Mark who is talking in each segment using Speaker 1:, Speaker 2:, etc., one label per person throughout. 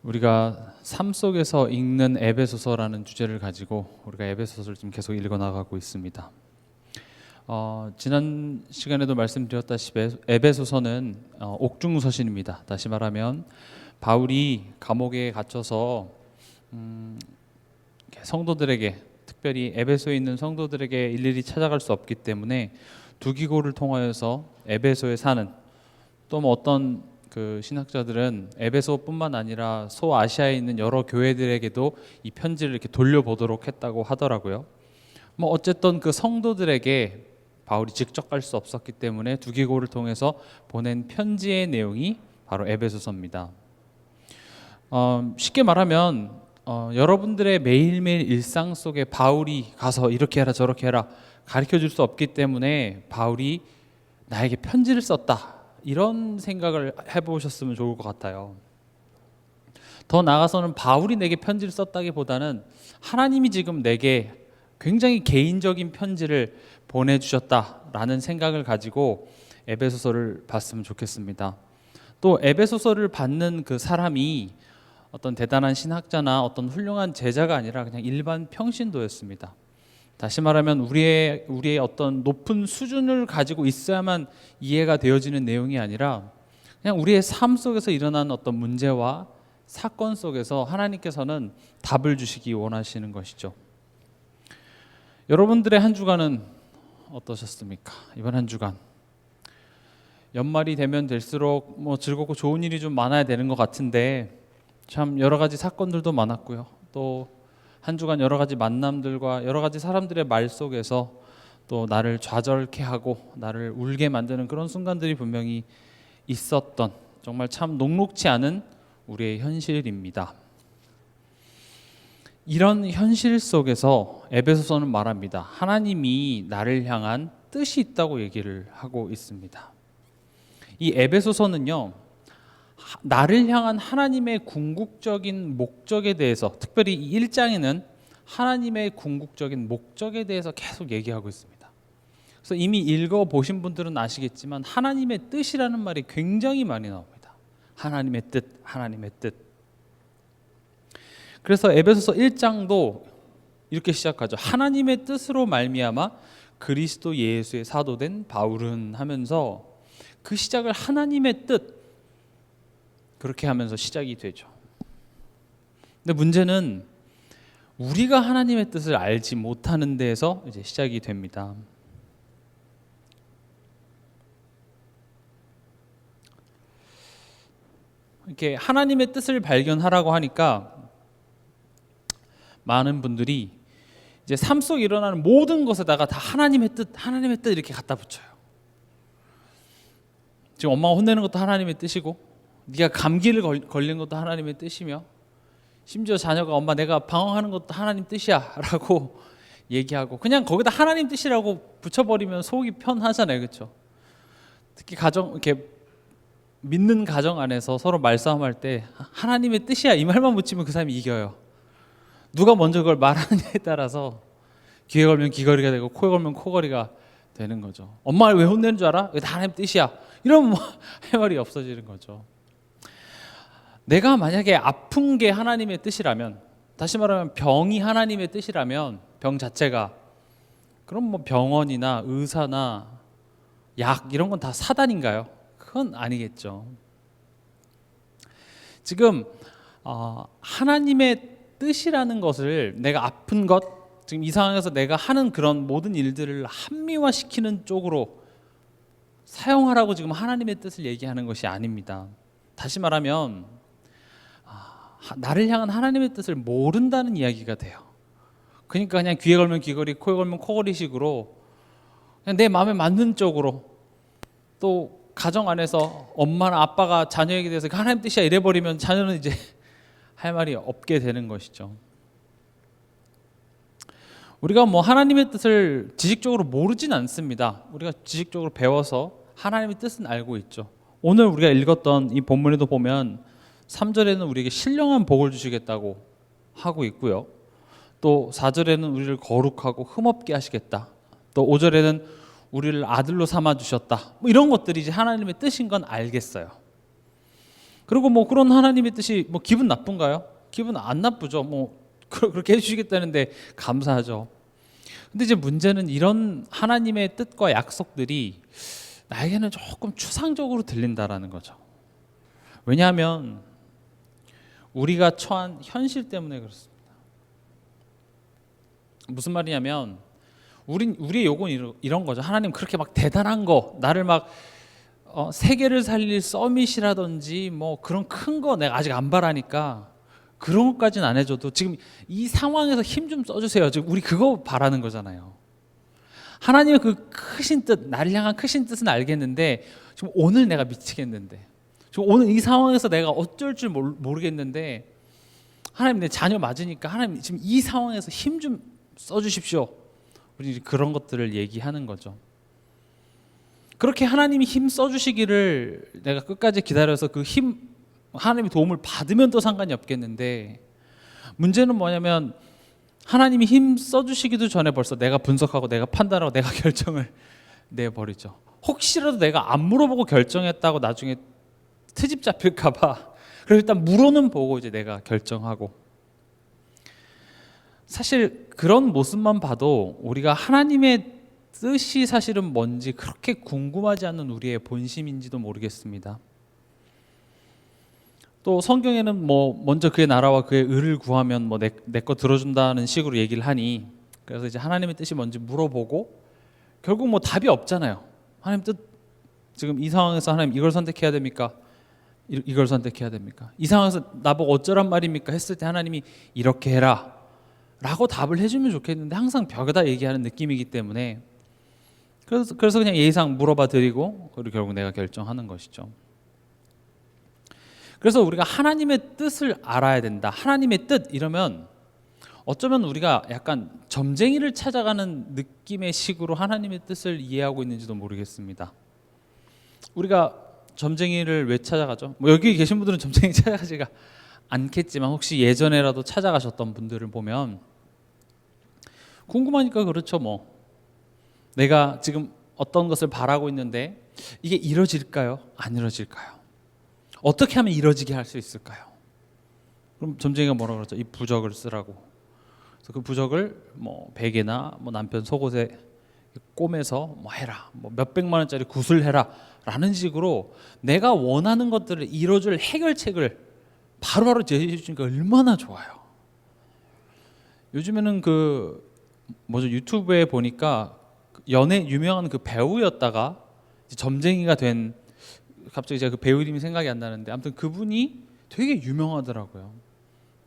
Speaker 1: 우리가 삶 속에서 읽는 에베소서라는 주제를 가지고 우리가 에베소서를 좀 계속 읽어나가고 있습니다. 지난 시간에도 말씀드렸다시피 에베소서는 옥중서신입니다. 다시 말하면 바울이 감옥에 갇혀서 성도들에게, 특별히 에베소에 있는 성도들에게 일일이 찾아갈 수 없기 때문에 두기고를 통하여서 에베소에 사는, 또 뭐 어떤 그 신학자들은 에베소뿐만 아니라 소아시아에 있는 여러 교회들에게도 이 편지를 이렇게 돌려보도록 했다고 하더라고요. 뭐 어쨌든 그 성도들에게 바울이 직접 갈 수 없었기 때문에 두기고를 통해서 보낸 편지의 내용이 바로 에베소서입니다. 쉽게 말하면 여러분들의 매일매일 일상 속에 바울이 가서 이렇게 해라 저렇게 해라 가르쳐 줄 수 없기 때문에 바울이 나에게 편지를 썼다, 이런 생각을 해보셨으면 좋을 것 같아요. 더 나아가서는 바울이 내게 편지를 썼다기보다는 하나님이 지금 내게 굉장히 개인적인 편지를 보내주셨다라는 생각을 가지고 에베소서를 봤으면 좋겠습니다. 또 에베소서를 받는 그 사람이 어떤 대단한 신학자나 어떤 훌륭한 제자가 아니라 그냥 일반 평신도였습니다. 다시 말하면 우리의 어떤 높은 수준을 가지고 있어야만 이해가 되어지는 내용이 아니라 그냥 우리의 삶 속에서 일어나는 어떤 문제와 사건 속에서 하나님께서는 답을 주시기 원하시는 것이죠. 여러분들의 한 주간은 어떠셨습니까? 이번 한 주간 연말이 되면 될수록 뭐 즐겁고 좋은 일이 좀 많아야 되는 것 같은데 참 여러 가지 사건들도 많았고요. 또 한 주간 여러 가지 만남들과 여러 가지 사람들의 말 속에서 또 나를 좌절케 하고 나를 울게 만드는 그런 순간들이 분명히 있었던, 정말 참 녹록지 않은 우리의 현실입니다. 이런 현실 속에서 에베소서는 말합니다. 하나님이 나를 향한 뜻이 있다고 얘기를 하고 있습니다. 이 에베소서는요, 나를 향한 하나님의 궁극적인 목적에 대해서, 특별히 이 1장에는 하나님의 궁극적인 목적에 대해서 계속 얘기하고 있습니다. 그래서 이미 읽어보신 분들은 아시겠지만 하나님의 뜻이라는 말이 굉장히 많이 나옵니다. 하나님의 뜻, 하나님의 뜻. 그래서 에베소서 1장도 이렇게 시작하죠. 하나님의 뜻으로 말미암아 그리스도 예수의 사도된 바울은 하면서 그 시작을 하나님의 뜻, 그렇게 하면서 시작이 되죠. 근데 문제는 우리가 하나님의 뜻을 알지 못하는 데에서 이제 시작이 됩니다. 이렇게 하나님의 뜻을 발견하라고 하니까 많은 분들이 이제 삶 속에 일어나는 모든 것에다가 다 하나님의 뜻, 하나님의 뜻 이렇게 갖다 붙여요. 지금 엄마가 혼내는 것도 하나님의 뜻이고, 네가 감기를 걸린 것도 하나님의 뜻이며, 심지어 자녀가 엄마 내가 방황하는 것도 하나님 뜻이야 라고 얘기하고 그냥 거기다 하나님 뜻이라고 붙여버리면 속이 편하잖아요, 그렇죠? 특히 가정, 이렇게 믿는 가정 안에서 서로 말싸움할 때 하나님의 뜻이야 이 말만 붙이면 그 사람이 이겨요. 누가 먼저 그걸 말하느냐에 따라서 귀에 걸면 귀걸이가 되고 코에 걸면 코걸이가 되는 거죠. 엄마를 왜 혼내는 줄 알아? 이거 다 하나님 뜻이야. 이러면 할 말이 없어지는 거죠. 내가 만약에 아픈 게 하나님의 뜻이라면, 다시 말하면 병이 하나님의 뜻이라면, 병 자체가, 그럼 뭐 병원이나 의사나 약 이런 건 다 사단인가요? 그건 아니겠죠. 지금 하나님의 뜻이라는 것을, 내가 아픈 것, 지금 이 상황에서 내가 하는 그런 모든 일들을 합리화시키는 쪽으로 사용하라고 지금 하나님의 뜻을 얘기하는 것이 아닙니다. 다시 말하면 나를 향한 하나님의 뜻을 모른다는 이야기가 돼요. 그러니까 그냥 귀에 걸면 귀걸이, 코에 걸면 코걸이 식으로 그냥 내 마음에 맞는 쪽으로, 또 가정 안에서 엄마나 아빠가 자녀에게 대해서 하나님 뜻이야 이래버리면 자녀는 이제 할 말이 없게 되는 것이죠. 우리가 뭐 하나님의 뜻을 지식적으로 모르진 않습니다. 우리가 지식적으로 배워서 하나님의 뜻은 알고 있죠. 오늘 우리가 읽었던 이 본문에도 보면 3절에는 우리에게 신령한 복을 주시겠다고 하고 있고요. 또 4절에는 우리를 거룩하고 흠없게 하시겠다. 또 5절에는 우리를 아들로 삼아 주셨다. 뭐 이런 것들이 이제 하나님의 뜻인 건 알겠어요. 그리고 뭐 그런 하나님의 뜻이 뭐 기분 나쁜가요? 기분 안 나쁘죠. 뭐 그렇게 해주시겠다는데 감사하죠. 근데 이제 문제는 이런 하나님의 뜻과 약속들이 나에게는 조금 추상적으로 들린다라는 거죠. 왜냐하면 우리가 처한 현실 때문에 그렇습니다. 무슨 말이냐면 우리의 요구는 이런 거죠. 하나님 그렇게 막 대단한 거, 나를 막 세계를 살릴 서밋이라든지 뭐 그런 큰 거 내가 아직 안 바라니까 그런 것까지는 안 해줘도 지금 이 상황에서 힘 좀 써주세요. 지금 우리 그거 바라는 거잖아요. 하나님의 그 크신 뜻, 나를 향한 크신 뜻은 알겠는데 지금 오늘 내가 미치겠는데, 지금 오늘 이 상황에서 내가 어쩔 줄 모르겠는데 하나님 내 자녀 맞으니까 하나님 지금 이 상황에서 힘 좀 써주십시오. 우리 그런 것들을 얘기하는 거죠. 그렇게 하나님이 힘 써주시기를 내가 끝까지 기다려서 그 힘, 하나님의 도움을 받으면 또 상관이 없겠는데, 문제는 뭐냐면 하나님이 힘 써주시기도 전에 벌써 내가 분석하고 내가 판단하고 내가 결정을 내버리죠. 혹시라도 내가 안 물어보고 결정했다고 나중에 트집 잡힐까 봐 그래서 일단 물어는 보고 이제 내가 결정하고. 사실 그런 모습만 봐도 우리가 하나님의 뜻이 사실은 뭔지 그렇게 궁금하지 않는 우리의 본심인지도 모르겠습니다. 또 성경에는 뭐 먼저 그의 나라와 그의 의를 구하면 뭐 내 거 들어준다는 식으로 얘기를 하니, 그래서 이제 하나님의 뜻이 뭔지 물어보고 결국 뭐 답이 없잖아요. 하나님 뜻, 지금 이 상황에서 하나님 이걸 선택해야 됩니까? 이걸 선택해야 됩니까? 이 상황에서 나보고 어쩌란 말입니까? 했을 때 하나님이 이렇게 해라 라고 답을 해주면 좋겠는데 항상 벽에다 얘기하는 느낌이기 때문에 그래서 그냥 예의상 물어봐 드리고 그리고 결국 내가 결정하는 것이죠. 그래서 우리가 하나님의 뜻을 알아야 된다. 하나님의 뜻 이러면 어쩌면 우리가 약간 점쟁이를 찾아가는 느낌의 식으로 하나님의 뜻을 이해하고 있는지도 모르겠습니다. 우리가 점쟁이를 왜 찾아가죠? 뭐 여기 계신 분들은 점쟁이 찾아가지가 않겠지만 혹시 예전에라도 찾아가셨던 분들을 보면 궁금하니까 그렇죠. 뭐 내가 지금 어떤 것을 바라고 있는데 이게 이루어질까요? 안 이루어질까요? 어떻게 하면 이루어지게 할 수 있을까요? 그럼 점쟁이가 뭐라고 그러죠? 이 부적을 쓰라고. 그래서 그 부적을 뭐 베개나 뭐 남편 속옷에 꿰매서 뭐 해라, 뭐 몇백만 원짜리 굿을 해라라는 식으로 내가 원하는 것들을 이루어줄 해결책을 바로바로 제시해 주니까 얼마나 좋아요. 요즘에는 그 뭐죠, 유튜브에 보니까 유명한 그 배우였다가 점쟁이가 된, 갑자기 제가 그 배우 이름이 생각이 안 나는데 아무튼 그분이 되게 유명하더라고요.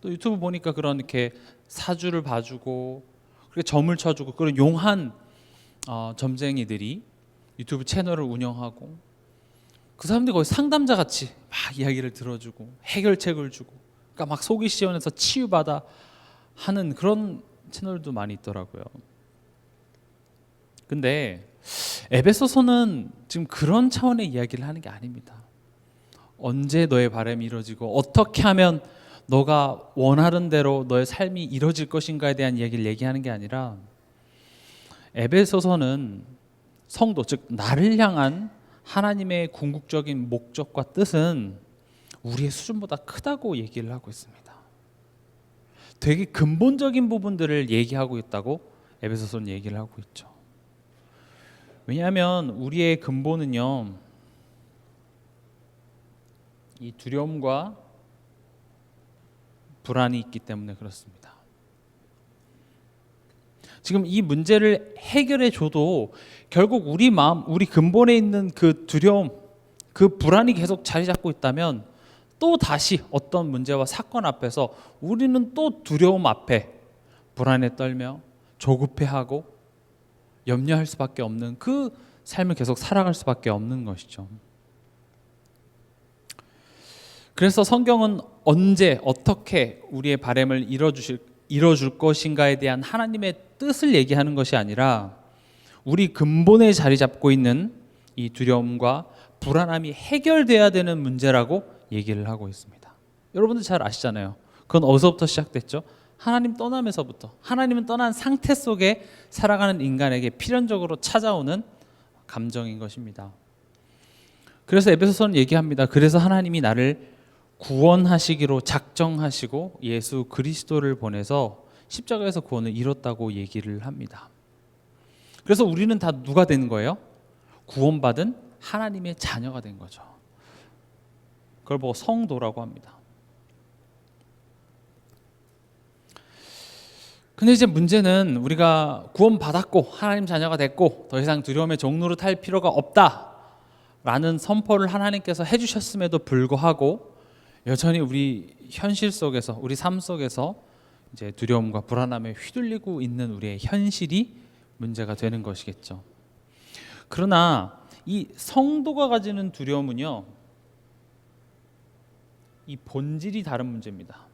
Speaker 1: 또 유튜브 보니까 그런 이렇게 사주를 봐주고 그렇게 점을 쳐주고 그런 용한 점쟁이들이 유튜브 채널을 운영하고 그 사람들이 거의 상담자 같이 막 이야기를 들어주고 해결책을 주고, 그러니까 막 속이 시원해서 치유받아 하는 그런 채널도 많이 있더라고요. 근데 에베소서는 지금 그런 차원의 이야기를 하는 게 아닙니다. 언제 너의 바람이 이루어지고 어떻게 하면 너가 원하는 대로 너의 삶이 이루어질 것인가에 대한 이야기를 얘기하는 게 아니라, 에베소서는 성도, 즉 나를 향한 하나님의 궁극적인 목적과 뜻은 우리의 수준보다 크다고 얘기를 하고 있습니다. 되게 근본적인 부분들을 얘기하고 있다고 에베소서는 얘기를 하고 있죠. 왜냐하면 우리의 근본은요, 이 두려움과 불안이 있기 때문에 그렇습니다. 지금 이 문제를 해결해 줘도 결국 우리 마음, 우리 근본에 있는 그 두려움, 그 불안이 계속 자리 잡고 있다면 또 다시 어떤 문제와 사건 앞에서 우리는 또 두려움 앞에 불안에 떨며 조급해하고 염려할 수밖에 없는 그 삶을 계속 살아갈 수밖에 없는 것이죠. 그래서 성경은 언제 어떻게 우리의 바람을 이뤄줄 것인가에 대한 하나님의 뜻을 얘기하는 것이 아니라 우리 근본에 자리 잡고 있는 이 두려움과 불안함이 해결돼야 되는 문제라고 얘기를 하고 있습니다. 여러분들 잘 아시잖아요. 그건 어디서부터 시작됐죠? 하나님 떠나면서부터, 하나님은 떠난 상태 속에 살아가는 인간에게 필연적으로 찾아오는 감정인 것입니다. 그래서 에베소서는 얘기합니다. 그래서 하나님이 나를 구원하시기로 작정하시고 예수 그리스도를 보내서 십자가에서 구원을 이뤘다고 얘기를 합니다. 그래서 우리는 다 누가 된 거예요? 구원받은 하나님의 자녀가 된 거죠. 그걸 보고 성도라고 합니다. 근데 이제 문제는 우리가 구원받았고 하나님 자녀가 됐고 더 이상 두려움의 종로로 탈 필요가 없다라는 선포를 하나님께서 해주셨음에도 불구하고 여전히 우리 현실 속에서, 우리 삶 속에서 이제 두려움과 불안함에 휘둘리고 있는 우리의 현실이 문제가 되는 것이겠죠. 그러나 이 성도가 가지는 두려움은요, 이 본질이 다른 문제입니다.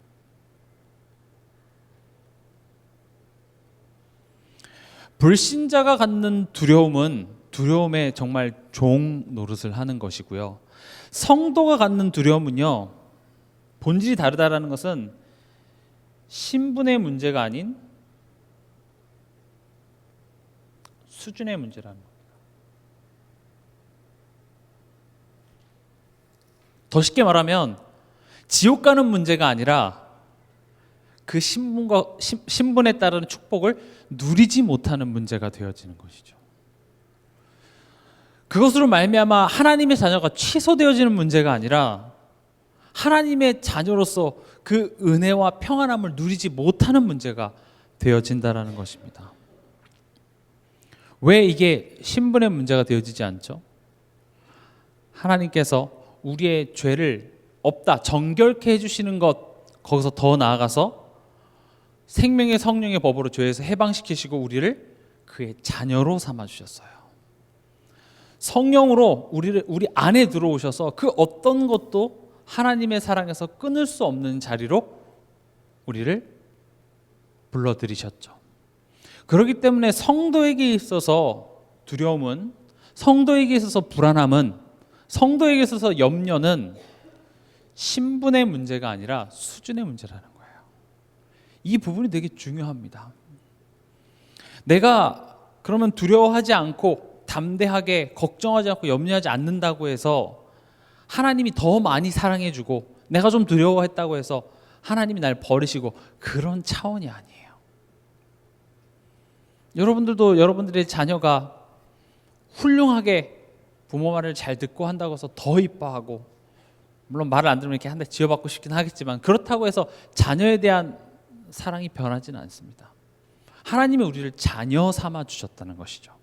Speaker 1: 불신자가 갖는 두려움은 두려움에 정말 종 노릇을 하는 것이고요. 성도가 갖는 두려움은요, 본질이 다르다라는 것은 신분의 문제가 아닌 수준의 문제라는 겁니다. 더 쉽게 말하면 지옥 가는 문제가 아니라 그 신분에 따른 축복을 누리지 못하는 문제가 되어지는 것이죠. 그것으로 말미암아 하나님의 자녀가 취소되어지는 문제가 아니라 하나님의 자녀로서 그 은혜와 평안함을 누리지 못하는 문제가 되어진다라는 것입니다. 왜 이게 신분의 문제가 되어지지 않죠? 하나님께서 우리의 죄를 없다, 정결케 해주시는 것, 거기서 더 나아가서 생명의 성령의 법으로 죄에서 해방시키시고 우리를 그의 자녀로 삼아주셨어요. 성령으로 우리 안에 들어오셔서 그 어떤 것도 하나님의 사랑에서 끊을 수 없는 자리로 우리를 불러들이셨죠. 그렇기 때문에 성도에게 있어서 두려움은, 성도에게 있어서 불안함은, 성도에게 있어서 염려는 신분의 문제가 아니라 수준의 문제라는 거예요. 이 부분이 되게 중요합니다. 내가 그러면 두려워하지 않고 담대하게 걱정하지 않고 염려하지 않는다고 해서 하나님이 더 많이 사랑해주고 내가 좀 두려워했다고 해서 하나님이 날 버리시고 그런 차원이 아니에요. 여러분들도 여러분들의 자녀가 훌륭하게 부모 말을 잘 듣고 한다고 해서 더 이뻐하고, 물론 말을 안 들으면 이렇게 한 대 지어받고 싶긴 하겠지만 그렇다고 해서 자녀에 대한 사랑이 변하지는 않습니다. 하나님이 우리를 자녀 삼아 주셨다는 것이죠.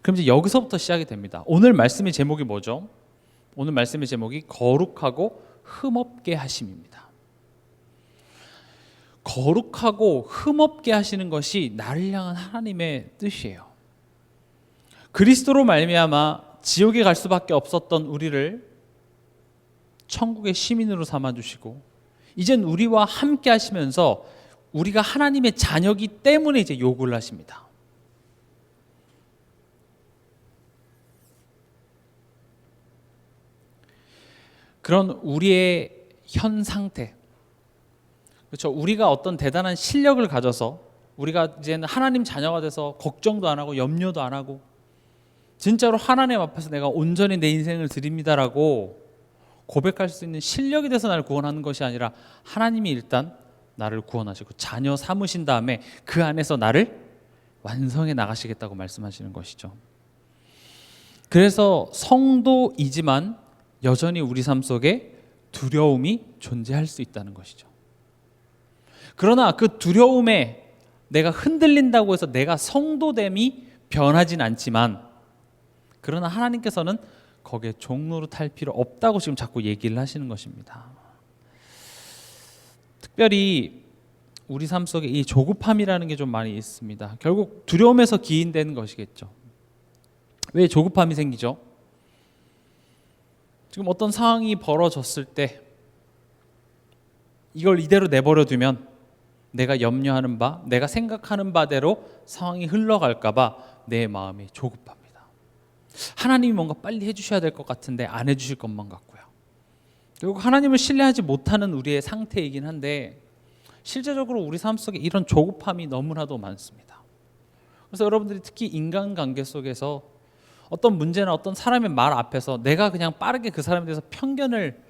Speaker 1: 그럼 이제 여기서부터 시작이 됩니다. 오늘 말씀의 제목이 뭐죠? 오늘 말씀의 제목이 거룩하고 흠없게 하심입니다. 거룩하고 흠없게 하시는 것이 나를 향한 하나님의 뜻이에요. 그리스도로 말미암아 지옥에 갈 수밖에 없었던 우리를 천국의 시민으로 삼아주시고 이젠 우리와 함께 하시면서 우리가 하나님의 자녀이기 때문에 이제 요구를 하십니다. 그런 우리의 현 상태, 그렇죠? 우리가 어떤 대단한 실력을 가져서 우리가 이제는 하나님 자녀가 돼서 걱정도 안 하고 염려도 안 하고 진짜로 하나님 앞에서 내가 온전히 내 인생을 드립니다라고 고백할 수 있는 실력이 돼서 나를 구원하는 것이 아니라 하나님이 일단 나를 구원하시고 자녀 삼으신 다음에 그 안에서 나를 완성해 나가시겠다고 말씀하시는 것이죠. 그래서 성도이지만 여전히 우리 삶 속에 두려움이 존재할 수 있다는 것이죠. 그러나 그 두려움에 내가 흔들린다고 해서 내가 성도됨이 변하진 않지만, 그러나 하나님께서는 거기에 종로로 탈 필요 없다고 지금 자꾸 얘기를 하시는 것입니다. 특별히 우리 삶 속에 이 조급함이라는 게 좀 많이 있습니다. 결국 두려움에서 기인되는 것이겠죠. 왜 조급함이 생기죠? 지금 어떤 상황이 벌어졌을 때 이걸 이대로 내버려 두면 내가 염려하는 바, 내가 생각하는 바대로 상황이 흘러갈까 봐 내 마음이 조급합니다. 하나님이 뭔가 빨리 해주셔야 될 것 같은데 안 해주실 것만 같고요. 결국 하나님을 신뢰하지 못하는 우리의 상태이긴 한데 실제적으로 우리 삶 속에 이런 조급함이 너무나도 많습니다. 그래서 여러분들이 특히 인간관계 속에서 어떤 문제나 어떤 사람의 말 앞에서 내가 그냥 빠르게 그 사람에 대해서 편견을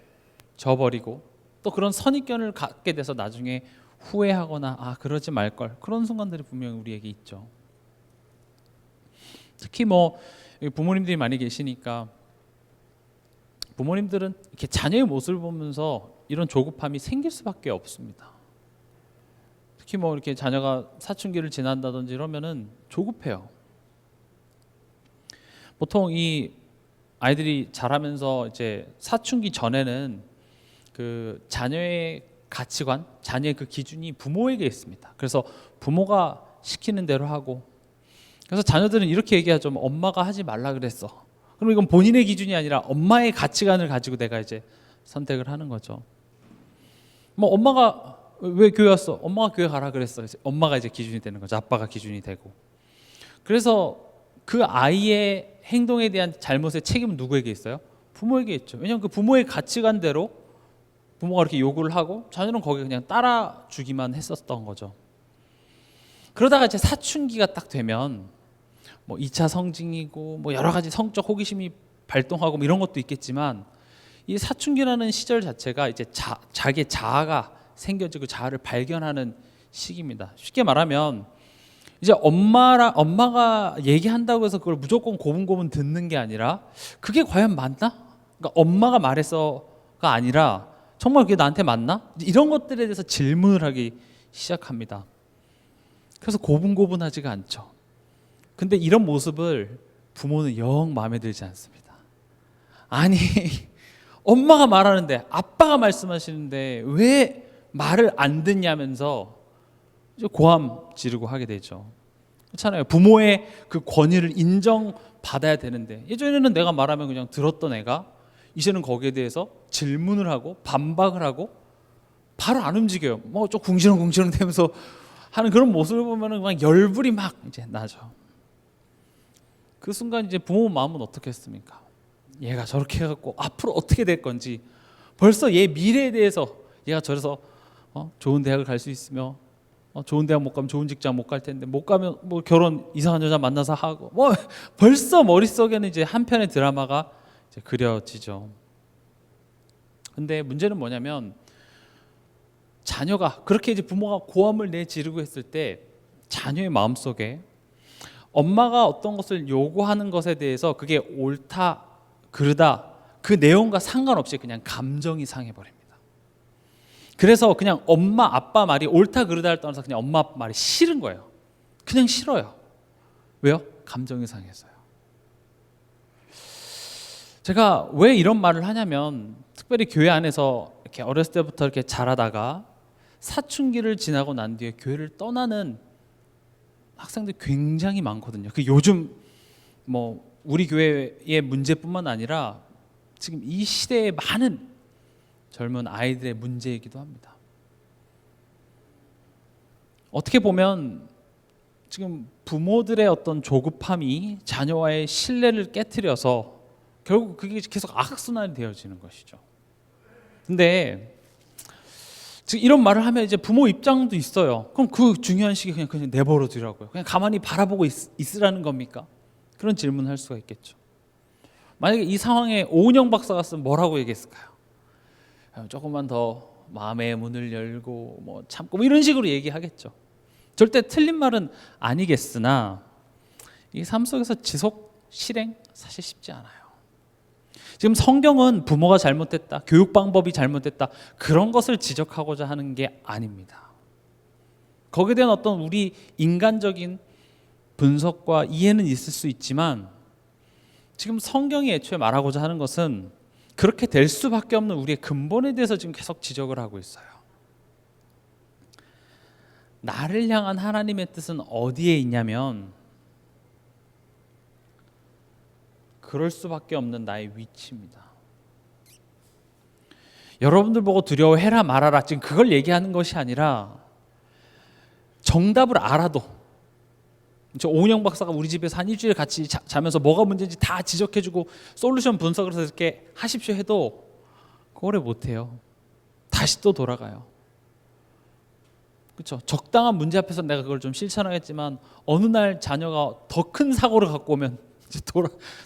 Speaker 1: 져버리고 또 그런 선입견을 갖게 돼서 나중에 후회하거나 그러지 말걸, 그런 순간들이 분명히 우리에게 있죠. 특히 뭐 부모님들이 많이 계시니까 부모님들은 이렇게 자녀의 모습을 보면서 이런 조급함이 생길 수밖에 없습니다. 특히 뭐 이렇게 자녀가 사춘기를 지난다든지 이러면은 조급해요. 보통 이 아이들이 자라면서 이제 사춘기 전에는 그 자녀의 가치관, 자녀의 그 기준이 부모에게 있습니다. 그래서 부모가 시키는 대로 하고, 그래서 자녀들은 이렇게 얘기하죠. 엄마가 하지 말라 그랬어. 그럼 이건 본인의 기준이 아니라 엄마의 가치관을 가지고 내가 이제 선택을 하는 거죠. 뭐 엄마가 왜 교회 왔어? 엄마가 교회 가라 그랬어. 엄마가 이제 기준이 되는 거죠. 아빠가 기준이 되고. 그래서 그 아이의 행동에 대한 잘못의 책임은 누구에게 있어요? 부모에게 있죠. 왜냐하면 그 부모의 가치관대로 부모가 이렇게 요구를 하고 자녀는 거기에 그냥 따라주기만 했었던 거죠. 그러다가 이제 사춘기가 딱 되면 뭐 2차 성징이고 뭐 여러 가지 성적 호기심이 발동하고 뭐 이런 것도 있겠지만, 이 사춘기라는 시절 자체가 이제 자기의 자아가 생겨지고 자아를 발견하는 시기입니다. 쉽게 말하면 이제 엄마가 얘기한다고 해서 그걸 무조건 고분고분 듣는 게 아니라 그게 과연 맞나? 그러니까 엄마가 말해서가 아니라 정말 그게 나한테 맞나? 이런 것들에 대해서 질문을 하기 시작합니다. 그래서 고분고분하지가 않죠. 근데 이런 모습을 부모는 영 마음에 들지 않습니다. 아니 엄마가 말하는데, 아빠가 말씀하시는데 왜 말을 안 듣냐면서 이제 고함 지르고 하게 되죠. 그렇잖아요. 부모의 그 권위를 인정받아야 되는데, 예전에는 내가 말하면 그냥 들었던 애가 이제는 거기에 대해서 질문을 하고 반박을 하고 바로 안 움직여요. 뭐 좀 궁시렁궁시렁 대면서 하는 그런 모습을 보면은 막 열불이 막 이제 나죠. 그 순간 이제 부모 마음은 어떻겠습니까? 얘가 저렇게 해갖고 앞으로 어떻게 될 건지, 벌써 얘 미래에 대해서 얘가 저래서 좋은 대학을 갈 수 있으며 좋은 대학 못 가면 좋은 직장 못 갈 텐데, 못 가면 뭐 결혼 이상한 여자 만나서 하고, 뭐 벌써 머릿속에는 이제 한 편의 드라마가 이제 그려지죠. 근데 문제는 뭐냐면, 자녀가 그렇게 이제 부모가 고함을 내지르고 했을 때 자녀의 마음속에 엄마가 어떤 것을 요구하는 것에 대해서 그게 옳다 그르다 그 내용과 상관없이 그냥 감정이 상해버립니다. 그래서 그냥 엄마 아빠 말이 옳다 그르다를 떠나서 그냥 엄마 아빠 말이 싫은 거예요. 그냥 싫어요. 왜요? 감정이 상해서요. 제가 왜 이런 말을 하냐면, 특별히 교회 안에서 이렇게 어렸을 때부터 이렇게 자라다가 사춘기를 지나고 난 뒤에 교회를 떠나는 학생들이 굉장히 많거든요. 그 요즘 뭐 우리 교회의 문제뿐만 아니라 지금 이 시대의 많은 젊은 아이들의 문제이기도 합니다. 어떻게 보면 지금 부모들의 어떤 조급함이 자녀와의 신뢰를 깨트려서 결국 그게 계속 악순환이 되어지는 것이죠. 근데 지금 이런 말을 하면 이제 부모 입장도 있어요. 그럼 그 중요한 시기에 그냥 내버려 두라고요. 그냥 가만히 바라보고 있으라는 겁니까? 그런 질문을 할 수가 있겠죠. 만약에 이 상황에 오은영 박사가 쓰면 뭐라고 얘기했을까요? 조금만 더 마음의 문을 열고 뭐 참고 뭐 이런 식으로 얘기하겠죠. 절대 틀린 말은 아니겠으나 이 삶 속에서 지속 실행 사실 쉽지 않아요. 지금 성경은 부모가 잘못됐다, 교육 방법이 잘못됐다, 그런 것을 지적하고자 하는 게 아닙니다. 거기에 대한 어떤 우리 인간적인 분석과 이해는 있을 수 있지만, 지금 성경이 애초에 말하고자 하는 것은 그렇게 될 수밖에 없는 우리의 근본에 대해서 지금 계속 지적을 하고 있어요. 나를 향한 하나님의 뜻은 어디에 있냐면, 그럴 수밖에 없는 나의 위치입니다. 여러분들 보고 두려워해라 말아라, 지금 그걸 얘기하는 것이 아니라, 정답을 알아도, 저 오은영 박사가 우리 집에서 한 일주일 같이 자면서 뭐가 문제인지 다 지적해주고 솔루션 분석을 해서 이렇게 하십시오 해도 그거를 못해요. 다시 또 돌아가요. 그렇죠? 적당한 문제 앞에서 내가 그걸 좀 실천하겠지만, 어느 날 자녀가 더 큰 사고를 갖고 오면 이제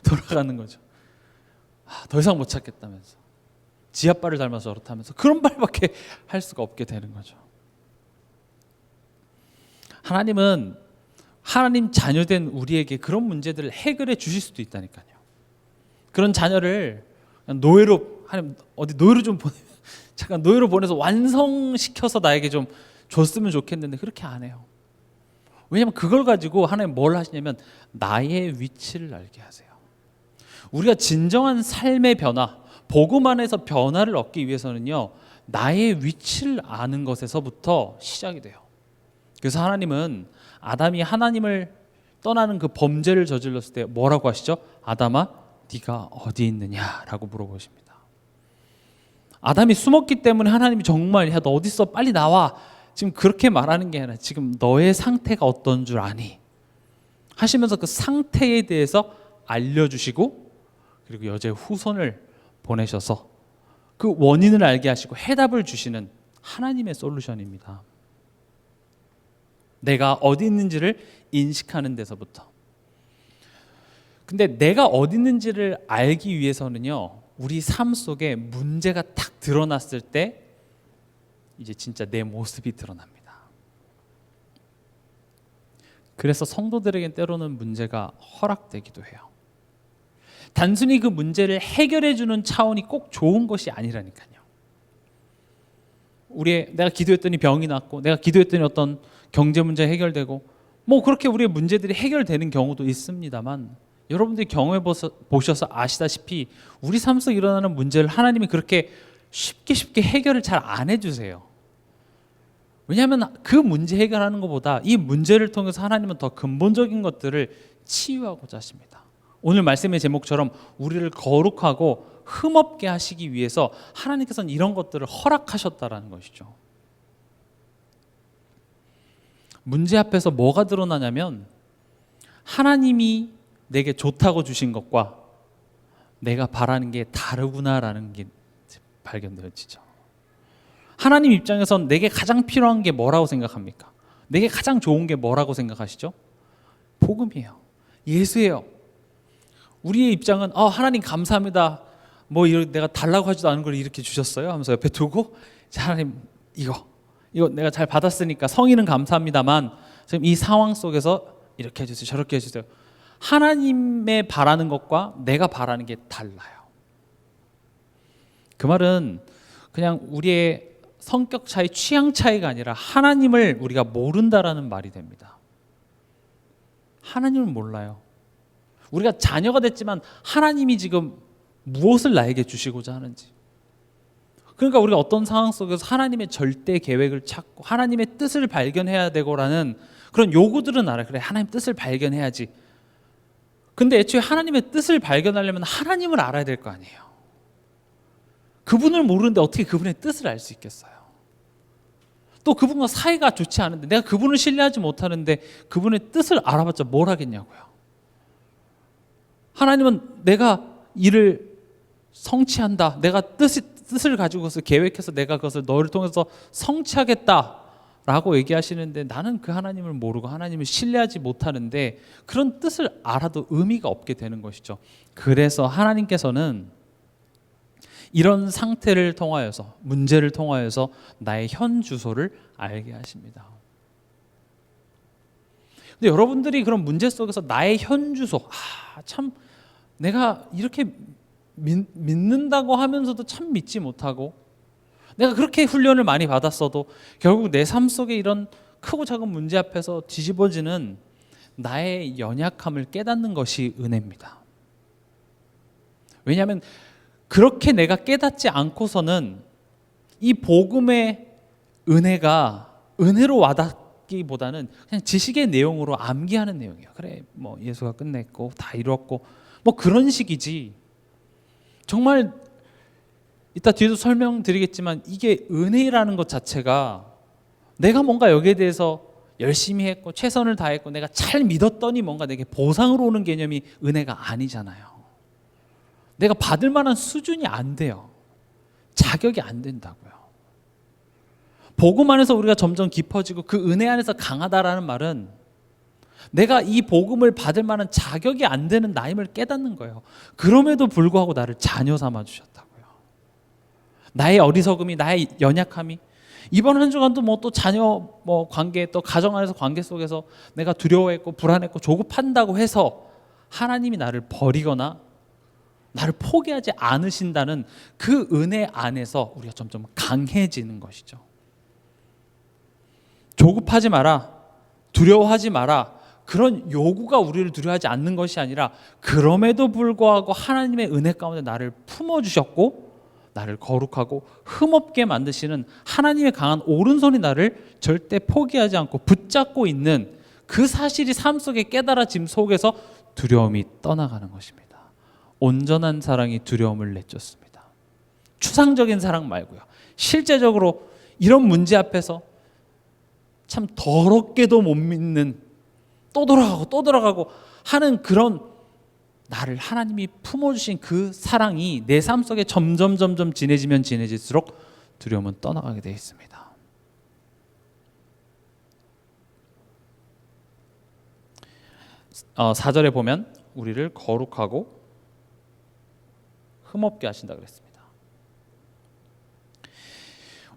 Speaker 1: 돌아가는 거죠. 더 이상 못 찾겠다면서, 지 아빠를 닮아서 저렇다면서 그런 말밖에 할 수가 없게 되는 거죠. 하나님은 하나님 자녀된 우리에게 그런 문제들을 해결해 주실 수도 있다니까요. 그런 자녀를 그냥 노예로, 하나님 어디 노예로 좀 잠깐 노예로 보내서 완성시켜서 나에게 좀 줬으면 좋겠는데 그렇게 안 해요. 왜냐하면 그걸 가지고 하나님 뭘 하시냐면 나의 위치를 알게 하세요. 우리가 진정한 삶의 변화, 복음 안에서 변화를 얻기 위해서는요, 나의 위치를 아는 것에서부터 시작이 돼요. 그래서 하나님은 아담이 하나님을 떠나는 그 범죄를 저질렀을 때 뭐라고 하시죠? 아담아, 네가 어디 있느냐라고 물어보십니다. 아담이 숨었기 때문에 하나님이 정말 야, 너 어디 있어? 빨리 나와. 지금 그렇게 말하는 게 아니라 지금 너의 상태가 어떤 줄 아니? 하시면서 그 상태에 대해서 알려주시고, 그리고 여자의 후손을 보내셔서 그 원인을 알게 하시고 해답을 주시는 하나님의 솔루션입니다. 내가 어디 있는지를 인식하는 데서부터. 근데 내가 어디 있는지를 알기 위해서는요, 우리 삶 속에 문제가 탁 드러났을 때 이제 진짜 내 모습이 드러납니다. 그래서 성도들에겐 때로는 문제가 허락되기도 해요. 단순히 그 문제를 해결해 주는 차원이 꼭 좋은 것이 아니라니까요. 내가 기도했더니 병이 낫고, 내가 기도했더니 어떤 경제 문제 해결되고, 뭐 그렇게 우리의 문제들이 해결되는 경우도 있습니다만, 여러분들이 경험해 보셔서 아시다시피 우리 삶 속에 일어나는 문제를 하나님이 그렇게 쉽게 해결을 잘 안 해주세요. 왜냐하면 그 문제 해결하는 것보다 이 문제를 통해서 하나님은 더 근본적인 것들을 치유하고자 하십니다. 오늘 말씀의 제목처럼 우리를 거룩하고 흠없게 하시기 위해서 하나님께서는 이런 것들을 허락하셨다라는 것이죠. 문제 앞에서 뭐가 드러나냐면 하나님이 내게 좋다고 주신 것과 내가 바라는 게 다르구나라는 게 발견되어지죠. 하나님 입장에선 내게 가장 필요한 게 뭐라고 생각합니까? 내게 가장 좋은 게 뭐라고 생각하시죠? 복음이에요. 예수예요. 우리의 입장은 하나님 감사합니다. 뭐 내가 달라고 하지도 않은 걸 이렇게 주셨어요 하면서 옆에 두고, 하나님 이거 내가 잘 받았으니까 성의는 감사합니다만 지금 이 상황 속에서 이렇게 해주세요, 저렇게 해주세요. 하나님의 바라는 것과 내가 바라는 게 달라요. 그 말은 그냥 우리의 성격 차이, 취향 차이가 아니라 하나님을 우리가 모른다라는 말이 됩니다. 하나님을 몰라요. 우리가 자녀가 됐지만 하나님이 지금 무엇을 나에게 주시고자 하는지, 그러니까 우리가 어떤 상황 속에서 하나님의 절대 계획을 찾고 하나님의 뜻을 발견해야 되고라는 그런 요구들은 알아요. 그래, 하나님 뜻을 발견해야지. 근데 애초에 하나님의 뜻을 발견하려면 하나님을 알아야 될 거 아니에요. 그분을 모르는데 어떻게 그분의 뜻을 알 수 있겠어요? 또 그분과 사이가 좋지 않은데, 내가 그분을 신뢰하지 못하는데 그분의 뜻을 알아봤자 뭘 하겠냐고요. 하나님은 내가 일을 성취한다, 내가 뜻을 가지고서 계획해서 내가 그것을 너를 통해서 성취하겠다라고 얘기하시는데, 나는 그 하나님을 모르고 하나님을 신뢰하지 못하는데 그런 뜻을 알아도 의미가 없게 되는 것이죠. 그래서 하나님께서는 이런 상태를 통하여서, 문제를 통하여서 나의 현 주소를 알게 하십니다. 근데 여러분들이 그런 문제 속에서 나의 현 주소, 참 내가 이렇게 믿는다고 하면서도 참 믿지 못하고, 내가 그렇게 훈련을 많이 받았어도 결국 내 삶 속에 이런 크고 작은 문제 앞에서 뒤집어지는 나의 연약함을 깨닫는 것이 은혜입니다. 왜냐하면 그렇게 내가 깨닫지 않고서는 이 복음의 은혜가 은혜로 와닿기보다는 그냥 지식의 내용으로 암기하는 내용이에요. 그래, 뭐 예수가 끝냈고 다 이뤘고 뭐 그런 식이지, 정말 이따 뒤에도 설명드리겠지만 이게 은혜라는 것 자체가 내가 뭔가 여기에 대해서 열심히 했고 최선을 다했고 내가 잘 믿었더니 뭔가 내게 보상으로 오는 개념이 은혜가 아니잖아요. 내가 받을 만한 수준이 안 돼요. 자격이 안 된다고요. 복음 안에서 우리가 점점 깊어지고 그 은혜 안에서 강하다라는 말은 내가 이 복음을 받을 만한 자격이 안 되는 나임을 깨닫는 거예요. 그럼에도 불구하고 나를 자녀 삼아 주셨다고요. 나의 어리석음이, 나의 연약함이, 이번 한 주간도 뭐 또 자녀 관계, 또 가정 안에서 관계 속에서 내가 두려워했고 불안했고 조급한다고 해서 하나님이 나를 버리거나 나를 포기하지 않으신다는 그 은혜 안에서 우리가 점점 강해지는 것이죠. 조급하지 마라, 두려워하지 마라, 그런 요구가 우리를 두려워하지 않는 것이 아니라 그럼에도 불구하고 하나님의 은혜 가운데 나를 품어주셨고 나를 거룩하고 흠없게 만드시는 하나님의 강한 오른손이 나를 절대 포기하지 않고 붙잡고 있는 그 사실이 삶 속에 깨달아짐 속에서 두려움이 떠나가는 것입니다. 온전한 사랑이 두려움을 내쫓습니다. 추상적인 사랑 말고요. 실제적으로 이런 문제 앞에서 참 더럽게도 못 믿는, 또 돌아가고 하는 그런 나를 하나님이 품어주신 그 사랑이 내 삶 속에 점점 진해지면 진해질수록 두려움은 떠나가게 되어 있습니다. 4절에 보면 우리를 거룩하고 흠없게 하신다 그랬습니다.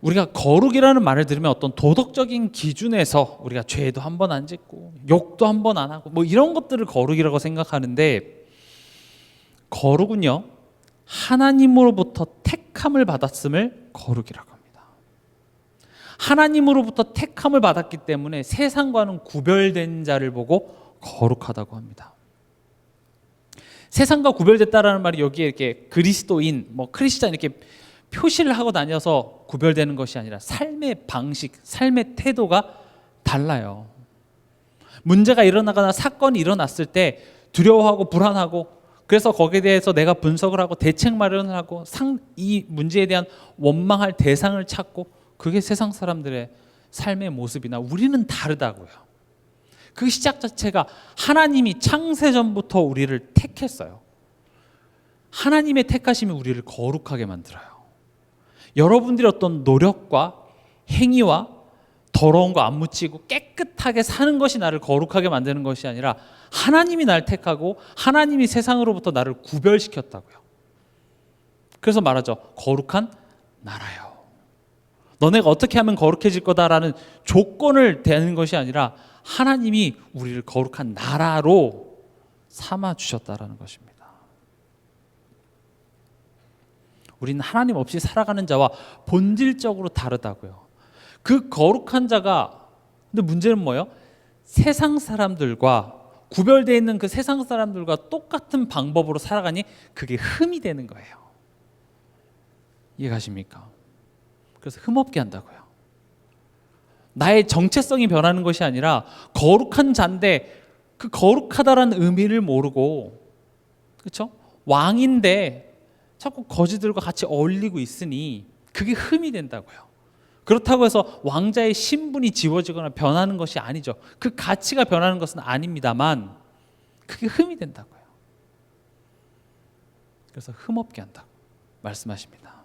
Speaker 1: 우리가 거룩이라는 말을 들으면 어떤 도덕적인 기준에서 우리가 죄도 한 번 안 짓고 욕도 한 번 안 하고 뭐 이런 것들을 거룩이라고 생각하는데, 거룩은요 하나님으로부터 택함을 받았음을 거룩이라고 합니다. 하나님으로부터 택함을 받았기 때문에 세상과는 구별된 자를 보고 거룩하다고 합니다. 세상과 구별됐다라는 말이 여기에 이렇게 그리스도인, 크리스찬 이렇게 표시를 하고 다녀서 구별되는 것이 아니라 삶의 방식, 삶의 태도가 달라요. 문제가 일어나거나 사건이 일어났을 때 두려워하고 불안하고, 그래서 거기에 대해서 내가 분석을 하고 대책 마련을 하고 이 문제에 대한 원망할 대상을 찾고, 그게 세상 사람들의 삶의 모습이나 우리는 다르다고요. 그 시작 자체가 하나님이 창세전부터 우리를 택했어요. 하나님의 택하심이 우리를 거룩하게 만들어요. 여러분들이 어떤 노력과 행위와 더러운 거 안 묻히고 깨끗하게 사는 것이 나를 거룩하게 만드는 것이 아니라 하나님이 날 택하고 하나님이 세상으로부터 나를 구별시켰다고요. 그래서 말하죠. 거룩한 나라요. 너네가 어떻게 하면 거룩해질 거다라는 조건을 대는 것이 아니라 하나님이 우리를 거룩한 나라로 삼아 주셨다라는 것입니다. 우리는 하나님 없이 살아가는 자와 본질적으로 다르다고요. 그 거룩한 자가, 근데 문제는 뭐예요? 세상 사람들과 구별되어 있는 그 세상 사람들과 똑같은 방법으로 살아가니 그게 흠이 되는 거예요. 이해가십니까? 그래서 흠없게 한다고요. 나의 정체성이 변하는 것이 아니라 거룩한 자인데 그 거룩하다라는 의미를 모르고, 그렇죠? 왕인데 자꾸 거지들과 같이 어울리고 있으니 그게 흠이 된다고요. 그렇다고 해서 왕자의 신분이 지워지거나 변하는 것이 아니죠. 그 가치가 변하는 것은 아닙니다만 그게 흠이 된다고요. 그래서 흠없게 한다고 말씀하십니다.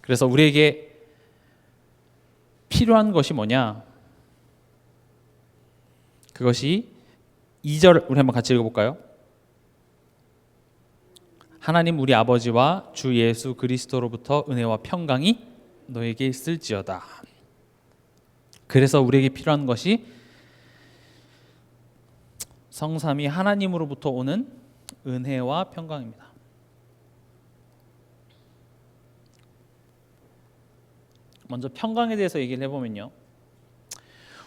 Speaker 1: 그래서 우리에게 필요한 것이 뭐냐? 그것이 2절 우리 한번 같이 읽어볼까요? 하나님 우리 아버지와 주 예수 그리스도로부터 은혜와 평강이 너에게 있을지어다. 그래서 우리에게 필요한 것이 성삼위 하나님으로부터 오는 은혜와 평강입니다. 먼저 평강에 대해서 얘기를 해보면요,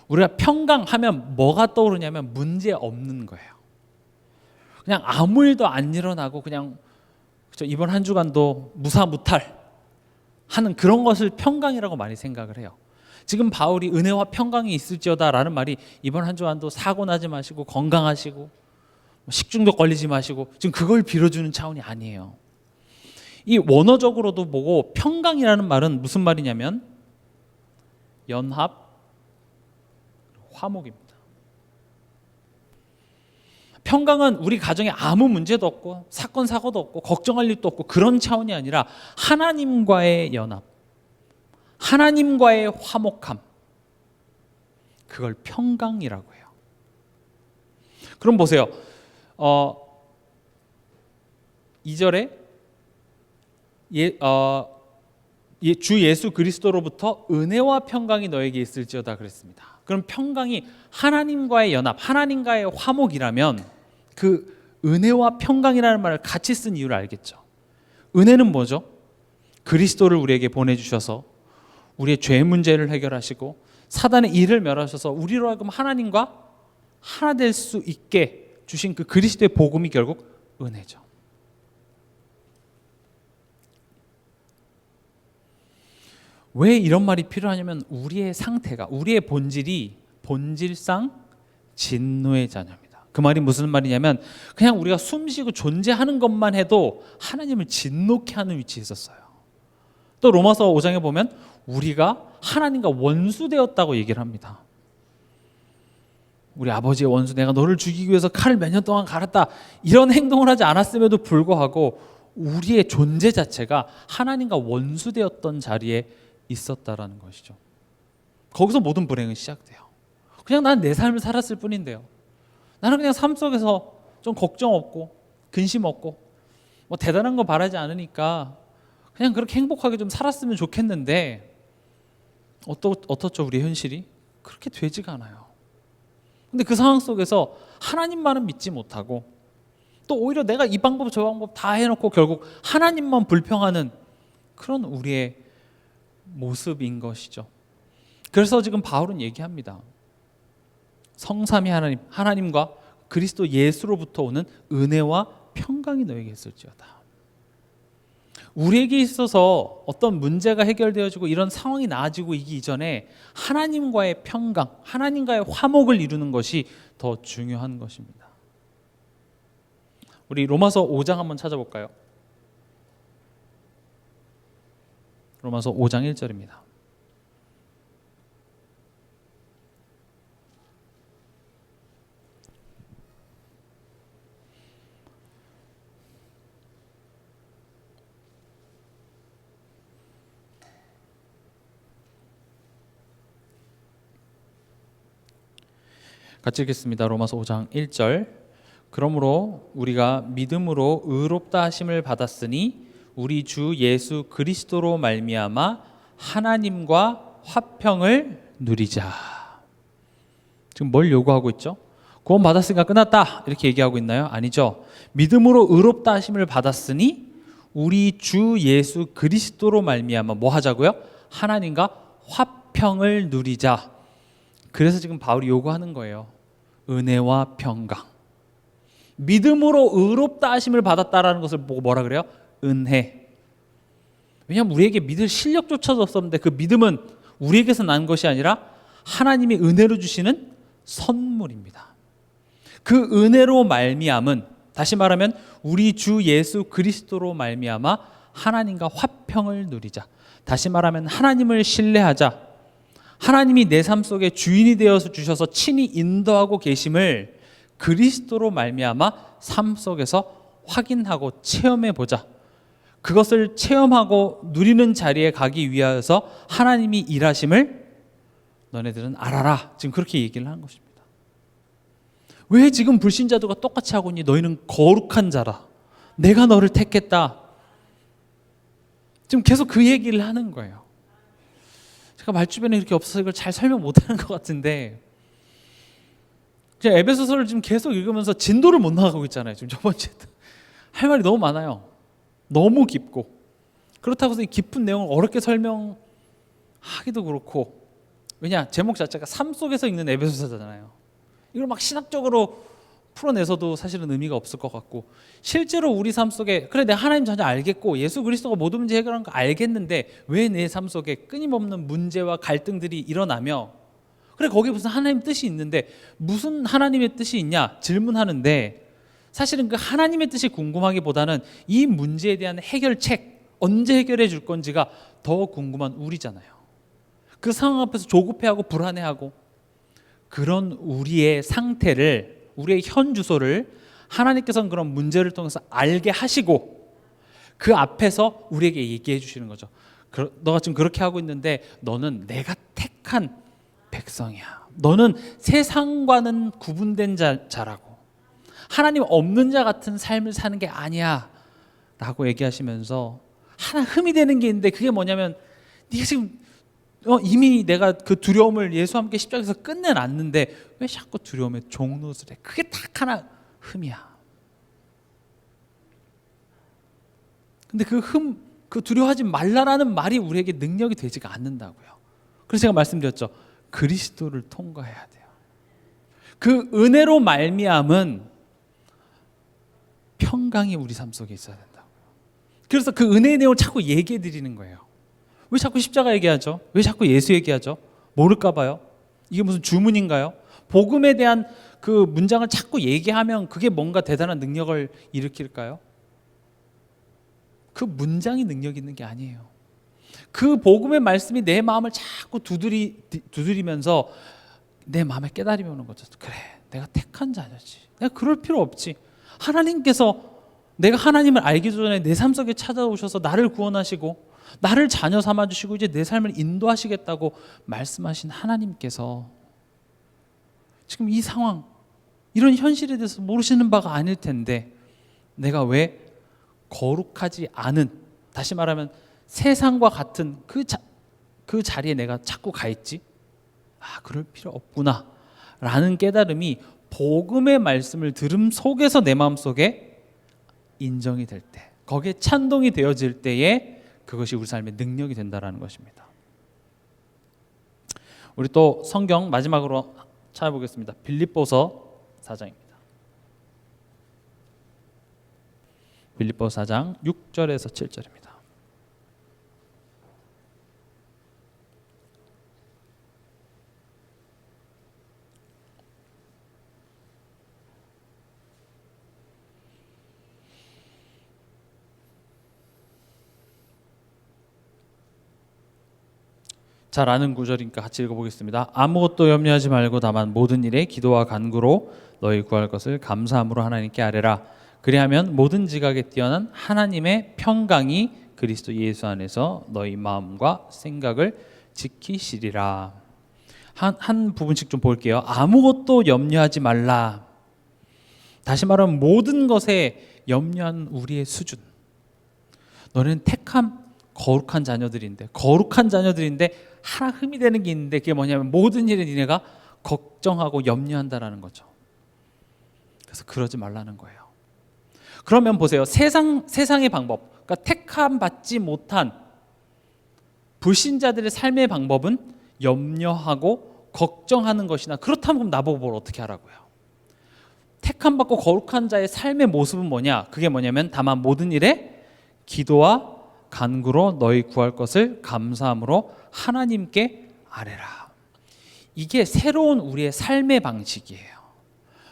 Speaker 1: 우리가 평강하면 뭐가 떠오르냐면 문제 없는 거예요. 그냥 아무 일도 안 일어나고 그냥 이번 한 주간도 무사무탈 하는 그런 것을 평강이라고 많이 생각을 해요. 지금 바울이 은혜와 평강이 있을지어다라는 말이 이번 한 주간도 사고 나지 마시고 건강하시고 식중독 걸리지 마시고 지금 그걸 빌어주는 차원이 아니에요. 이 원어적으로도 보고 평강이라는 말은 무슨 말이냐면 연합, 화목입니다. 평강은 우리 가정에 아무 문제도 없고 사건 사고도 없고 걱정할 일도 없고 그런 차원이 아니라 하나님과의 연합, 하나님과의 화목함, 그걸 평강이라고 해요. 그럼 보세요. 2절에 주 예수 그리스도로부터 은혜와 평강이 너에게 있을지어다 그랬습니다. 그럼 평강이 하나님과의 연합, 하나님과의 화목이라면 그 은혜와 평강이라는 말을 같이 쓴 이유를 알겠죠. 은혜는 뭐죠? 그리스도를 우리에게 보내주셔서 우리의 죄 문제를 해결하시고 사단의 일을 멸하셔서 우리로 하여금 하나님과 하나 될 수 있게 주신 그 그리스도의 복음이 결국 은혜죠. 왜 이런 말이 필요하냐면 우리의 상태가, 우리의 본질이 본질상 진노의 자녀입니다. 그 말이 무슨 말이냐면 그냥 우리가 숨쉬고 존재하는 것만 해도 하나님을 진노케 하는 위치에 있었어요. 또 로마서 5장에 보면 우리가 하나님과 원수되었다고 얘기를 합니다. 우리 아버지의 원수, 내가 너를 죽이기 위해서 칼을 몇 년 동안 갈았다, 이런 행동을 하지 않았음에도 불구하고 우리의 존재 자체가 하나님과 원수되었던 자리에 있었다라는 것이죠. 거기서 모든 불행은 시작돼요. 그냥 난 내 삶을 살았을 뿐인데요, 나는 그냥 삶 속에서 좀 걱정 없고 근심 없고 뭐 대단한 거 바라지 않으니까 그냥 그렇게 행복하게 좀 살았으면 좋겠는데 어떻죠? 우리의 현실이 그렇게 되지가 않아요. 근데 그 상황 속에서 하나님만은 믿지 못하고 또 오히려 내가 이 방법 저 방법 다 해놓고 결국 하나님만 불평하는 그런 우리의 모습인 것이죠. 그래서 지금 바울은 얘기합니다. 성삼위 하나님, 하나님과 그리스도 예수로부터 오는 은혜와 평강이 너에게 있을지어다. 우리에게 있어서 어떤 문제가 해결되어지고 이런 상황이 나아지고 이기 이전에 하나님과의 평강, 하나님과의 화목을 이루는 것이 더 중요한 것입니다. 우리 로마서 5장 한번 찾아볼까요? 로마서 5장 1절입니다. 같이 읽겠습니다. 로마서 5장 1절. 그러므로 우리가 믿음으로 의롭다 하심을 받았으니 우리 주 예수 그리스도로 말미암아 하나님과 화평을 누리자. 지금 뭘 요구하고 있죠? 구원 받았으니까 끝났다 이렇게 얘기하고 있나요? 아니죠. 믿음으로 의롭다 하심을 받았으니 우리 주 예수 그리스도로 말미암아 뭐 하자고요? 하나님과 화평을 누리자. 그래서 지금 바울이 요구하는 거예요. 은혜와 평강. 믿음으로 의롭다 하심을 받았다라는 것을 보고 뭐라 그래요? 은혜. 왜냐하면 우리에게 믿을 실력조차도 없었는데 그 믿음은 우리에게서 난 것이 아니라 하나님이 은혜로 주시는 선물입니다. 그 은혜로 말미암은, 다시 말하면 우리 주 예수 그리스도로 말미암아 하나님과 화평을 누리자. 다시 말하면 하나님을 신뢰하자. 하나님이 내 삶 속에 주인이 되어서 주셔서 친히 인도하고 계심을 그리스도로 말미암아 삶 속에서 확인하고 체험해 보자. 그것을 체험하고 누리는 자리에 가기 위하여서 하나님이 일하심을 너네들은 알아라. 지금 그렇게 얘기를 하는 것입니다. 왜 지금 불신자들과 똑같이 하고 있니? 너희는 거룩한 자라. 내가 너를 택했다. 지금 계속 그 얘기를 하는 거예요. 제가 말주변에 이렇게 없어서 이걸 잘 설명 못하는 것 같은데 제가 에베소서를 지금 계속 읽으면서 진도를 못 나가고 있잖아요. 지금 저번 주에 할 말이 너무 많아요. 너무 깊고 그렇다고 해서 이 깊은 내용을 어렵게 설명하기도 그렇고, 왜냐? 제목 자체가 삶 속에서 읽는 에베소서잖아요. 이걸 막 신학적으로 풀어내서도 사실은 의미가 없을 것 같고, 실제로 우리 삶 속에 그래 내가 하나님 자녀 알겠고 예수 그리스도가 모든 문제 해결한 거 알겠는데 왜 내 삶 속에 끊임없는 문제와 갈등들이 일어나며, 그래 거기에 무슨 하나님 뜻이 있는데 무슨 하나님의 뜻이 있냐 질문하는데, 사실은 그 하나님의 뜻이 궁금하기보다는 이 문제에 대한 해결책 언제 해결해 줄 건지가 더 궁금한 우리잖아요. 그 상황 앞에서 조급해하고 불안해하고 그런 우리의 상태를, 우리의 현 주소를 하나님께서는 그런 문제를 통해서 알게 하시고 그 앞에서 우리에게 얘기해 주시는 거죠. 너가 지금 그렇게 하고 있는데 너는 내가 택한 백성이야. 너는 세상과는 구분된 자라고 하나님 없는 자 같은 삶을 사는 게 아니야 라고 얘기하시면서 하나 흠이 되는 게 있는데, 그게 뭐냐면 네가 지금 이미 내가 그 두려움을 예수와 함께 십자가에서 끝내놨는데 왜 자꾸 두려움에 종노릇을 해? 그게 딱 하나 흠이야. 근데 그 두려워하지 말라라는 말이 우리에게 능력이 되지가 않는다고요. 그래서 제가 말씀드렸죠. 그리스도를 통과해야 돼요. 그 은혜로 말미암은 평강이 우리 삶 속에 있어야 된다고요. 그래서 그 은혜의 내용을 자꾸 얘기해 드리는 거예요. 왜 자꾸 십자가 얘기하죠? 왜 자꾸 예수 얘기하죠? 모를까 봐요? 이게 무슨 주문인가요? 복음에 대한 그 문장을 자꾸 얘기하면 그게 뭔가 대단한 능력을 일으킬까요? 그 문장이 능력 있는 게 아니에요. 그 복음의 말씀이 내 마음을 자꾸 두드리면서 내 마음에 깨달음이 오는 거죠. 그래, 내가 택한 자녀지. 내가 그럴 필요 없지. 하나님께서 내가 하나님을 알기 전에 내 삶 속에 찾아오셔서 나를 구원하시고 나를 자녀 삼아주시고 이제 내 삶을 인도하시겠다고 말씀하신 하나님께서 지금 이 상황, 이런 현실에 대해서 모르시는 바가 아닐 텐데 내가 왜 거룩하지 않은, 다시 말하면 세상과 같은 그 자리에 내가 자꾸 가 있지? 그럴 필요 없구나 라는 깨달음이 복음의 말씀을 들음 속에서 내 마음속에 인정이 될 때, 거기에 찬동이 되어질 때에 그것이 우리 삶의 능력이 된다라는 것입니다. 우리 또 성경 마지막으로 찾아보겠습니다. 빌립보서 4장입니다. 빌립보서 4장 6절에서 7절입니다. 잘 아는 구절이니까 같이 읽어보겠습니다. 아무것도 염려하지 말고 다만 모든 일에 기도와 간구로 너희 구할 것을 감사함으로 하나님께 아뢰라. 그리하면 모든 지각에 뛰어난 하나님의 평강이 그리스도 예수 안에서 너희 마음과 생각을 지키시리라. 한 부분씩 좀 볼게요. 아무것도 염려하지 말라. 다시 말하면 모든 것에 염려한 우리의 수준. 너는 택함 거룩한 자녀들인데 하나 흠이 되는 게 있는데, 그게 뭐냐면 모든 일에 니네가 걱정하고 염려한다라는 거죠. 그래서 그러지 말라는 거예요. 그러면 보세요. 세상의 방법, 그러니까 택함 받지 못한 불신자들의 삶의 방법은 염려하고 걱정하는 것이나, 그렇다면 그럼 나보고 뭘 어떻게 하라고요? 택함 받고 거룩한 자의 삶의 모습은 뭐냐? 그게 뭐냐면 다만 모든 일에 기도와 간구로 너희 구할 것을 감사함으로 하나님께 아뢰라. 이게 새로운 우리의 삶의 방식이에요.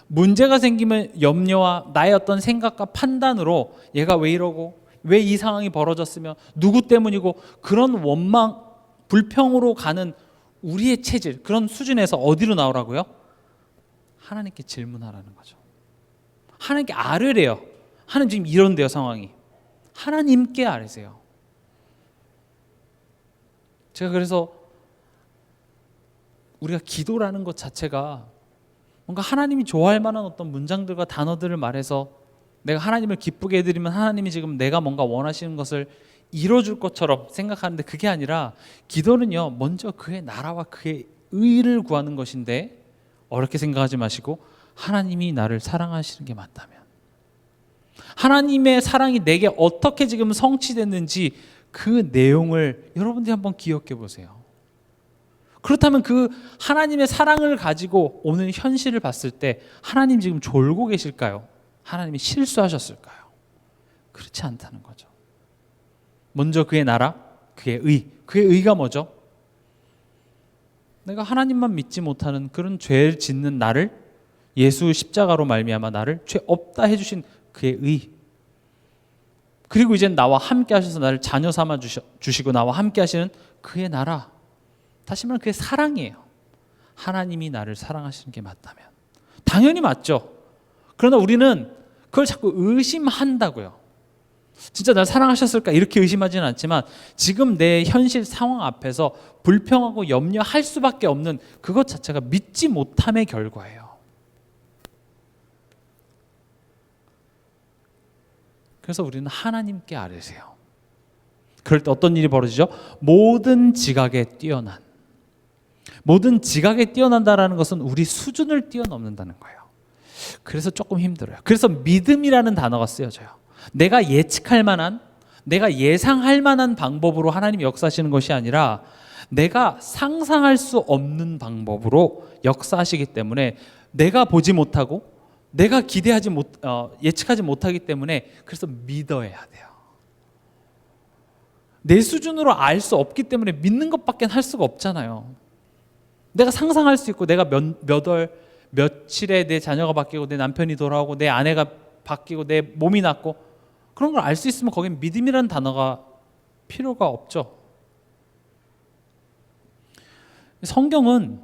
Speaker 1: 문제가 생기면 염려와 나의 어떤 생각과 판단으로 얘가 왜 이러고 왜 이 상황이 벌어졌으며 누구 때문이고, 그런 원망, 불평으로 가는 우리의 체질, 그런 수준에서 어디로 나오라고요? 하나님께 질문하라는 거죠. 하나님께 아뢰래요. 하나님 지금 이런데요, 상황이. 하나님께 아뢰세요. 제가 그래서 우리가 기도라는 것 자체가 뭔가 하나님이 좋아할 만한 어떤 문장들과 단어들을 말해서 내가 하나님을 기쁘게 해드리면 하나님이 지금 내가 뭔가 원하시는 것을 이뤄줄 것처럼 생각하는데, 그게 아니라 기도는요, 먼저 그의 나라와 그의 의를 구하는 것인데, 어렵게 생각하지 마시고 하나님이 나를 사랑하시는 게 맞다면, 하나님의 사랑이 내게 어떻게 지금 성취됐는지 그 내용을 여러분들이 한번 기억해 보세요. 그렇다면 그 하나님의 사랑을 가지고 오는 현실을 봤을 때 하나님 지금 졸고 계실까요? 하나님이 실수하셨을까요? 그렇지 않다는 거죠. 먼저 그의 나라, 그의 의. 그의 의가 뭐죠? 내가 하나님만 믿지 못하는 그런 죄를 짓는 나를, 예수 십자가로 말미암아 나를 죄 없다 해주신 그의 의, 그리고 이제 나와 함께 하셔서 나를 자녀 삼아 주시고 나와 함께 하시는 그의 나라, 다시 말하면 그의 사랑이에요. 하나님이 나를 사랑하시는 게 맞다면 당연히 맞죠. 그러나 우리는 그걸 자꾸 의심한다고요. 진짜 날 사랑하셨을까? 이렇게 의심하지는 않지만 지금 내 현실 상황 앞에서 불평하고 염려할 수밖에 없는 그것 자체가 믿지 못함의 결과예요. 그래서 우리는 하나님께 아뢰세요. 그럴 때 어떤 일이 벌어지죠? 모든 지각에 뛰어난. 모든 지각에 뛰어난다라는 것은 우리 수준을 뛰어넘는다는 거예요. 그래서 조금 힘들어요. 그래서 믿음이라는 단어가 쓰여져요. 내가 예측할 만한, 내가 예상할 만한 방법으로 하나님이 역사하시는 것이 아니라 내가 상상할 수 없는 방법으로 역사하시기 때문에 내가 보지 못하고 내가 예측하지 못하기 때문에 그래서 믿어야 돼요. 내 수준으로 알 수 없기 때문에 믿는 것밖에 할 수가 없잖아요. 내가 상상할 수 있고 내가 며칠에 내 자녀가 바뀌고 내 남편이 돌아오고 내 아내가 바뀌고 내 몸이 낫고 그런 걸 알 수 있으면 거긴 믿음이라는 단어가 필요가 없죠. 성경은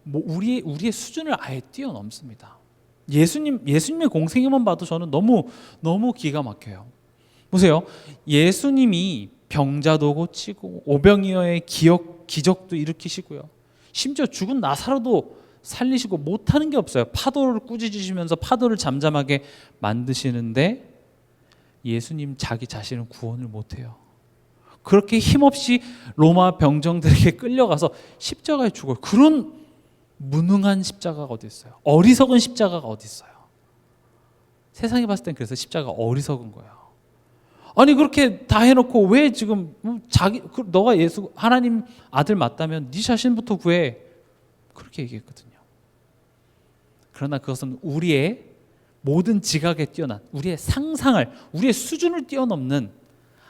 Speaker 1: 우리의 수준을 아예 뛰어넘습니다. 예수님의 공생애만 봐도 저는 너무 기가 막혀요. 보세요. 예수님이 병자도 고치고 오병이어의 기적도 일으키시고요. 심지어 죽은 나사로도 살리시고 못하는 게 없어요. 파도를 꾸짖으시면서 파도를 잠잠하게 만드시는데 예수님 자기 자신은 구원을 못해요. 그렇게 힘없이 로마 병정들에게 끌려가서 십자가에 죽어요. 그런 무능한 십자가가 어디 있어요? 어리석은 십자가가 어디 있어요? 세상에 봤을 땐 그래서 십자가가 어리석은 거예요. 아니 그렇게 다 해놓고 왜 지금 너가 하나님 아들 맞다면 네 자신부터 구해, 그렇게 얘기했거든요. 그러나 그것은 우리의 모든 지각에 뛰어난, 우리의 상상을, 우리의 수준을 뛰어넘는,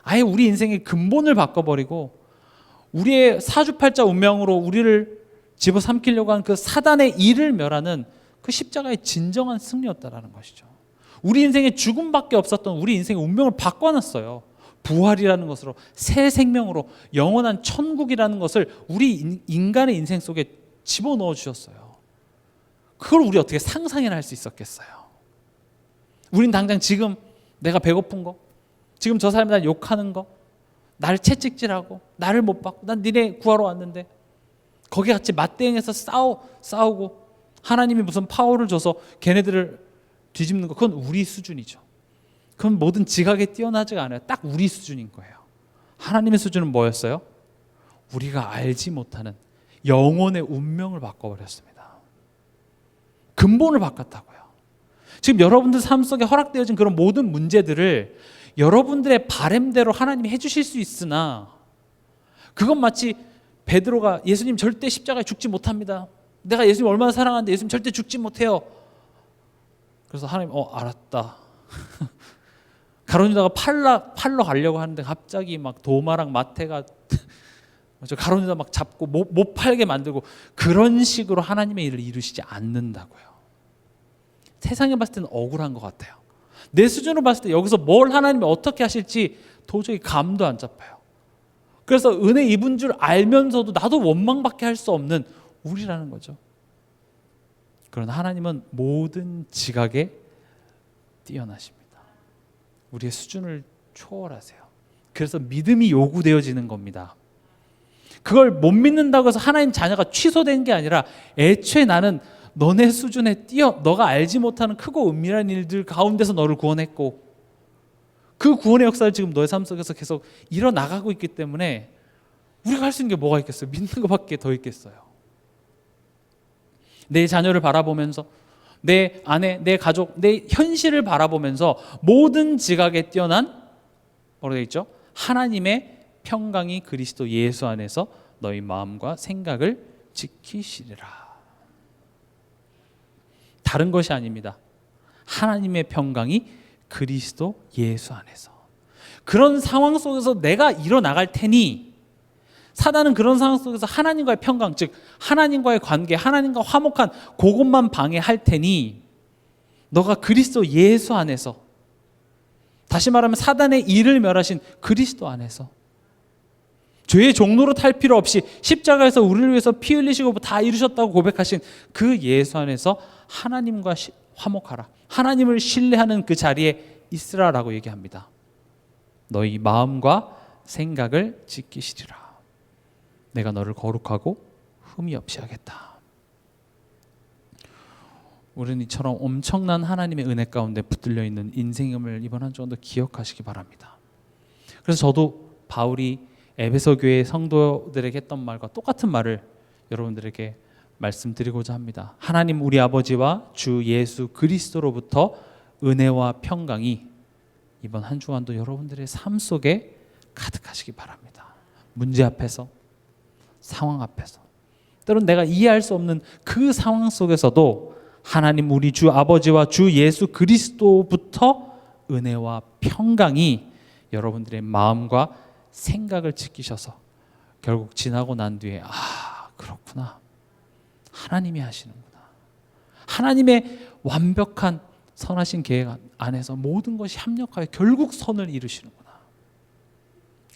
Speaker 1: 아예 우리 인생의 근본을 바꿔버리고 우리의 사주팔자 운명으로 우리를 집어삼키려고 하는 그 사단의 일을 멸하는 그 십자가의 진정한 승리였다라는 것이죠. 우리 인생에 죽음밖에 없었던 우리 인생의 운명을 바꿔놨어요. 부활이라는 것으로, 새 생명으로, 영원한 천국이라는 것을 우리 인간의 인생 속에 집어넣어 주셨어요. 그걸 우리 어떻게 상상이나 할 수 있었겠어요? 우린 당장 지금 내가 배고픈 거, 지금 저 사람이 날 욕하는 거, 나를 채찍질하고 나를 못 받고 난 니네 구하러 왔는데 거기 같이 맞대응해서 싸우고 하나님이 무슨 파워를 줘서 걔네들을 뒤집는 거, 그건 우리 수준이죠. 그건 모든 지각에 뛰어나지가 않아요. 딱 우리 수준인 거예요. 하나님의 수준은 뭐였어요? 우리가 알지 못하는 영혼의 운명을 바꿔버렸습니다. 근본을 바꿨다고요. 지금 여러분들 삶 속에 허락되어진 그런 모든 문제들을 여러분들의 바램대로 하나님이 해주실 수 있으나 그건 마치 베드로가 예수님 절대 십자가에 죽지 못합니다. 내가 예수님 얼마나 사랑하는데 예수님 절대 죽지 못해요. 그래서 하나님 알았다. 가룟유다가 팔러 가려고 하는데 갑자기 막 도마랑 마태가 가룟유다 막 잡고 못 팔게 만들고, 그런 식으로 하나님의 일을 이루시지 않는다고요. 세상에 봤을 때는 억울한 것 같아요. 내 수준으로 봤을 때 여기서 뭘 하나님이 어떻게 하실지 도저히 감도 안 잡혀요. 그래서 은혜 입은 줄 알면서도 나도 원망밖에 할 수 없는 우리라는 거죠. 그러나 하나님은 모든 지각에 뛰어나십니다. 우리의 수준을 초월하세요. 그래서 믿음이 요구되어지는 겁니다. 그걸 못 믿는다고 해서 하나님 자녀가 취소된 게 아니라 애초에 나는 너네 수준에 너가 알지 못하는 크고 은밀한 일들 가운데서 너를 구원했고 그 구원의 역사를 지금 너의 삶 속에서 계속 일어나가고 있기 때문에 우리가 할 수 있는 게 뭐가 있겠어요? 믿는 것밖에 더 있겠어요. 내 자녀를 바라보면서, 내 아내, 내 가족, 내 현실을 바라보면서 모든 지각에 뛰어난, 뭐라고 되어 있죠? 하나님의 평강이 그리스도 예수 안에서 너희 마음과 생각을 지키시리라. 다른 것이 아닙니다. 하나님의 평강이 그리스도 예수 안에서. 그런 상황 속에서 내가 일어나갈 테니, 사단은 그런 상황 속에서 하나님과의 평강, 즉 하나님과의 관계, 하나님과 화목한 그것만 방해할 테니 너가 그리스도 예수 안에서, 다시 말하면 사단의 일을 멸하신 그리스도 안에서, 죄의 종로로 탈 필요 없이 십자가에서 우리를 위해서 피 흘리시고 다 이루셨다고 고백하신 그 예수 안에서 하나님과 화목하라, 하나님을 신뢰하는 그 자리에 있으라라고 얘기합니다. 너희 마음과 생각을 지키시리라. 내가 너를 거룩하고 흠이 없이 하겠다. 우리는 이처럼 엄청난 하나님의 은혜 가운데 붙들려 있는 인생임을 이번 한 주간도 기억하시기 바랍니다. 그래서 저도 바울이 에베소 교회 성도들에게 했던 말과 똑같은 말을 여러분들에게 말씀드리고자 합니다. 하나님 우리 아버지와 주 예수 그리스도로부터 은혜와 평강이 이번 한 주간도 여러분들의 삶 속에 가득하시기 바랍니다. 문제 앞에서, 상황 앞에서, 때론 내가 이해할 수 없는 그 상황 속에서도 하나님 우리 주 아버지와 주 예수 그리스도부터 은혜와 평강이 여러분들의 마음과 생각을 지키셔서 결국 지나고 난 뒤에 그렇구나, 하나님이 하시는구나, 하나님의 완벽한 선하신 계획 안에서 모든 것이 합력하여 결국 선을 이루시는구나,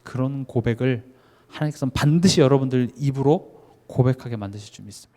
Speaker 1: 그런 고백을 하나님께서는 반드시 여러분들 입으로 고백하게 만드실 줄 믿습니다.